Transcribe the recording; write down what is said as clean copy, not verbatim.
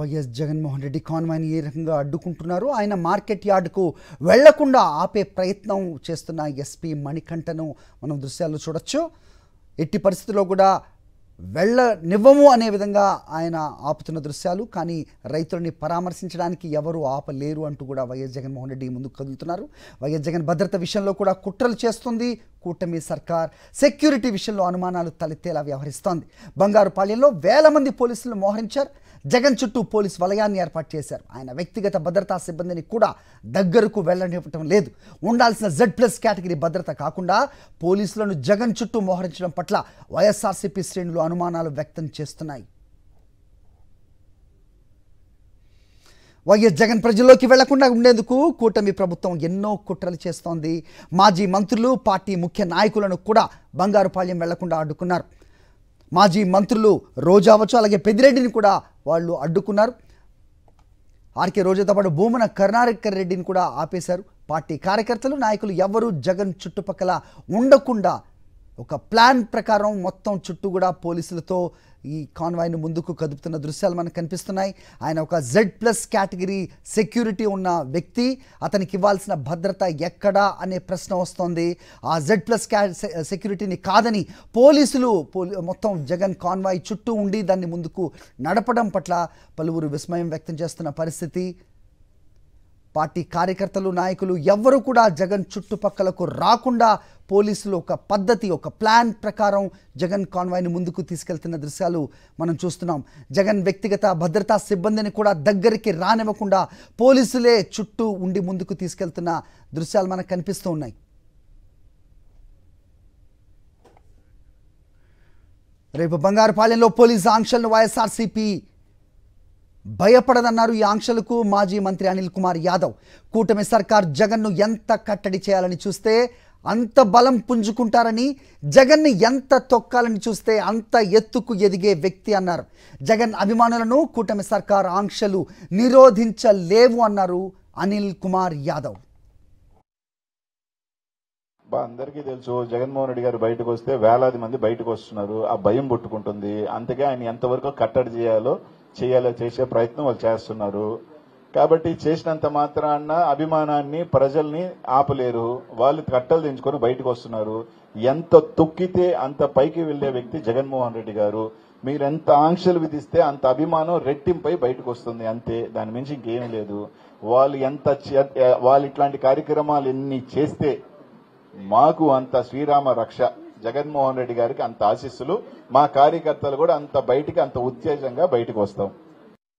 YS Jaganmohan Reddy కాన్వాయ్ని ఏ రకంగా అడ్డుకుంటున్నారు, ఆయన మార్కెట్ యార్డుకు వెళ్లకుండా ఆపే ప్రయత్నం చేస్తున్న ఎస్పీ మణికంఠను మనం దృశ్యాల్లో చూడొచ్చు. ఎట్టి పరిస్థితుల్లో కూడా వెళ్ళనివ్వము అనే విధంగా ఆయన ఆపుతున్న దృశ్యాలు. కానీ రైతులని పరామర్శించడానికి ఎవరు ఆపలేరు అంటూ కూడా వైఎస్ జగన్మోహన్ రెడ్డి ముందుకు కదులుతున్నారు. వైఎస్ జగన్ భద్రత విషయంలో కూడా కుట్రలు చేస్తుంది కూటమి సర్కార్. సెక్యూరిటీ విషయంలో అనుమానాలు తలెత్తేలా వ్యవహరిస్తోంది. బంగారుపాళ్యంలో వేల మంది పోలీసులు మోహరించారు. జగన్ చుట్టూ పోలీస్ వలయాన్ని ఏర్పాటు చేశారు. ఆయన వ్యక్తిగత భద్రతా సిబ్బందిని కూడా దగ్గరకు వెళ్ళనివ్వటం లేదు. ఉండాల్సిన Z+ కేటగిరీ భద్రత కాకుండా పోలీసులను జగన్ చుట్టూ మోహరించడం పట్ల వైఎస్ఆర్సీపీ శ్రేణులు అనుమానాలు వ్యక్తం చేస్తున్నాయి. వైఎస్ జగన్ ప్రజల్లోకి వెళ్లకుండా ఉండేందుకు కూటమి ప్రభుత్వం ఎన్నో కుట్రలు చేస్తోంది. మాజీ మంత్రులు, పార్టీ ముఖ్య నాయకులను కూడా బంగారుపాళ్యం వెళ్లకుండా అడ్డుకున్నారు. మాజీ మంత్రులు రోజా అవ్వచ్చు, అలాగే పెద్దిరెడ్డిని కూడా వాళ్ళు అడ్డుకున్నారు. ఆర్కే రోజాతో పాటు భూమన కరుణాకర్ రెడ్డిని కూడా ఆపేశారు. పార్టీ కార్యకర్తలు, నాయకులు ఎవరు జగన్ చుట్టుపక్కల ఉండకుండా ఒక ప్లాన్ ప్రకారం మొత్తం చుట్టూ కూడా పోలీసులతో ఈ కాన్వాయ్ను ముందుకు కదుపుతున్న దృశ్యాలు మనకు కనిపిస్తున్నాయి. ఆయన ఒక Z+ కేటగిరీ సెక్యూరిటీ ఉన్న వ్యక్తి. అతనికి ఇవ్వాల్సిన భద్రత ఎక్కడా అనే ప్రశ్న వస్తోంది. ఆ Z+ సెక్యూరిటీని కాదని పోలీసులు మొత్తం జగన్ కాన్వాయ్ చుట్టూ ఉండి దాన్ని ముందుకు నడపడం పట్ల పలువురు విస్మయం వ్యక్తం చేస్తున్న పరిస్థితి. పార్టీ కార్యకర్తలు, నాయకులు ఎవ్వరూ కూడా జగన్ చుట్టుపక్కలకు రాకుండా పోలీసులు ఒక పద్ధతి, ఒక ప్లాన్ ప్రకారం జగన్ కాన్వాయ్ని ముందుకు తీసుకెళ్తున్న దృశ్యాలు మనం చూస్తున్నాం. జగన్ వ్యక్తిగత భద్రతా సిబ్బందిని కూడా దగ్గరికి రానివ్వకుండా పోలీసులే చుట్టూ ఉండి ముందుకు తీసుకెళ్తున్న దృశ్యాలు మనకు కనిపిస్తూ ఉన్నాయి. రేపు బంగారుపాళ్యంలో పోలీసు ఆంక్షలను వైఎస్ఆర్సీపీ భయపడదన్నారు. ఈ ఆంక్షలకు మాజీ మంత్రి అనిల్ కుమార్ యాదవ్. కూటమి సర్కార్ జగన్ను ఎంత కట్టడి చేయాలని చూస్తే అంత బలం పుంజుకుంటారని, జగన్ని ఎంత తొక్కాలని చూస్తే అంత ఎత్తుకు ఎదిగే వ్యక్తి అన్నారు. జగన్ అభిమానులను కూటమి సర్కార్ ఆంక్షలు నిరోధించలేవు అన్నారు అనిల్ కుమార్ యాదవ్. అందరికీ తెలుసు, జగన్మోహన్ రెడ్డి గారు బయటకు వస్తే వేలాది మంది బయటకు వస్తున్నారు. ఆ భయం పుట్టుకుంటుంది. అందుకే ఆయన ఎంతవరకు కట్టడి చేసే ప్రయత్నం వాళ్ళు చేస్తున్నారు. కాబట్టి చేసినంత మాత్రాన అభిమానాన్ని, ప్రజల్ని ఆపలేరు. వాళ్ళు కట్టలు దించుకొని బయటకు వస్తున్నారు. ఎంత తొక్కితే అంత పైకి వెళ్లే వ్యక్తి జగన్మోహన్ రెడ్డి గారు. మీరు ఎంత ఆంక్షలు విధిస్తే అంత అభిమానం రెట్టింపై బయటకు వస్తుంది, అంతే. దాని మించి ఇంకేమీ లేదు. వాళ్ళు ఇట్లాంటి కార్యక్రమాలు ఎన్ని చేస్తే మాకు అంత శ్రీరామ రక్ష. జగన్మోహన్ రెడ్డి గారికి అంత ఆశీస్సులు. మా కార్యకర్తలు కూడా అంత ఉత్తేజంగా బయటకు వస్తాం.